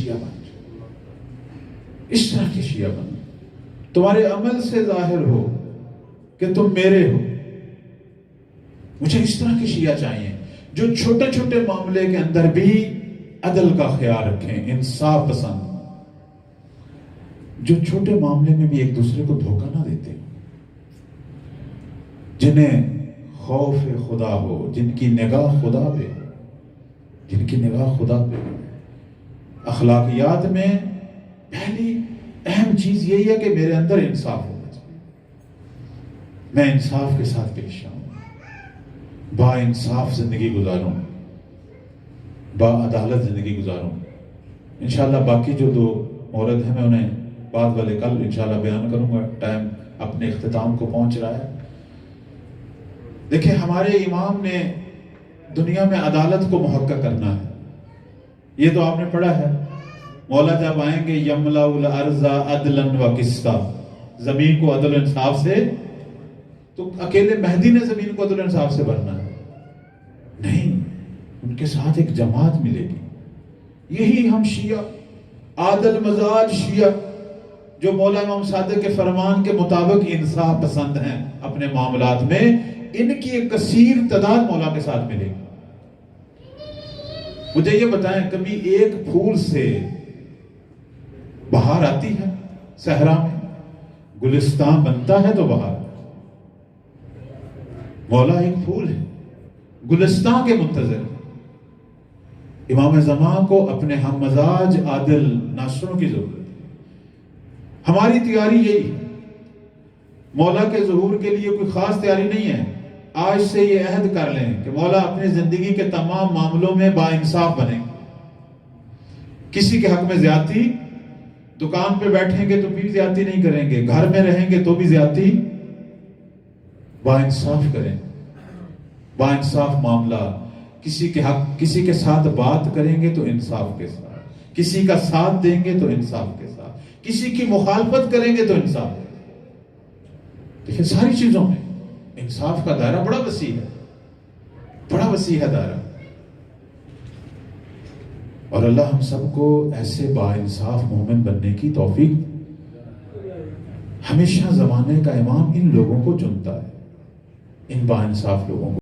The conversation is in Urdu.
شیعہ بن جاؤ، اس طرح کے شیعہ بن جاؤ، تمہارے عمل سے ظاہر ہو کہ تم میرے ہو۔ مجھے اس طرح کے شیعہ چاہیے جو چھوٹے چھوٹے معاملے کے اندر بھی عدل کا خیال رکھیں، انصاف پسند، جو چھوٹے معاملے میں بھی ایک دوسرے کو دھوکہ نہ دیتے، جنہیں خوف خدا ہو، جن کی نگاہ خدا پہ، جن کی نگاہ خدا پہ۔ اخلاقیات میں پہلی اہم چیز یہی ہے کہ میرے اندر انصاف ہونا چاہیے، میں انصاف کے ساتھ پیش آؤں، با انصاف زندگی گزاروں، با عدالت زندگی گزاروں۔ انشاءاللہ باقی جو دو مورد ہیں میں انہیں بعد والے کل انشاءاللہ بیان کروں گا، ٹائم اپنے اختتام کو پہنچ رہا ہے۔ دیکھیں ہمارے امام نے دنیا میں عدالت کو محقق کرنا ہے، یہ تو آپ نے پڑھا ہے، مولا جب آئیں گے یملا الارض عدلا و قسطا، زمین کو عدل و انصاف سے، تو اکیلے مہدی نے زمین کو عدل و انصاف سے بھرنا ہے؟ نہیں، ان کے ساتھ ایک جماعت ملے گی۔ یہی ہم شیعہ، عادل مزاج شیعہ، جو مولا امام صادق کے فرمان کے مطابق انصاف پسند ہیں اپنے معاملات میں، ان کی ایک کثیر تعداد مولا کے ساتھ ملے گی۔ مجھے یہ بتائیں کبھی ایک پھول سے بہار آتی ہے؟ صحرا میں گلستان بنتا ہے تو بہار، مولا ایک پھول ہے، گلستان کے منتظر۔ امام زمان کو اپنے ہم مزاج عادل ناصروں کی ضرورت ہے۔ ہماری تیاری یہی ہے، مولا کے ظہور کے لیے کوئی خاص تیاری نہیں ہے۔ آج سے یہ عہد کر لیں کہ مولا اپنی زندگی کے تمام معاملوں میں با انصاف بنیں، کسی کے حق میں زیادتی، دکان پہ بیٹھیں گے تو بھی زیادتی نہیں کریں گے، گھر میں رہیں گے تو بھی زیادتی، با انصاف کریں، با انصاف معاملہ، کسی کے حق، کسی کے ساتھ بات کریں گے تو انصاف کے ساتھ، کسی کا ساتھ دیں گے تو انصاف کے ساتھ، کسی کی مخالفت کریں گے تو انصاف۔ دیکھیں ساری چیزوں میں انصاف کا دائرہ بڑا وسیع ہے، بڑا وسیع ہے دائرہ، اور اللہ ہم سب کو ایسے با انصاف مومن بننے کی توفیق۔ ہمیشہ زمانے کا امام ان لوگوں کو چنتا ہے، ان با انصاف لوگوں کو۔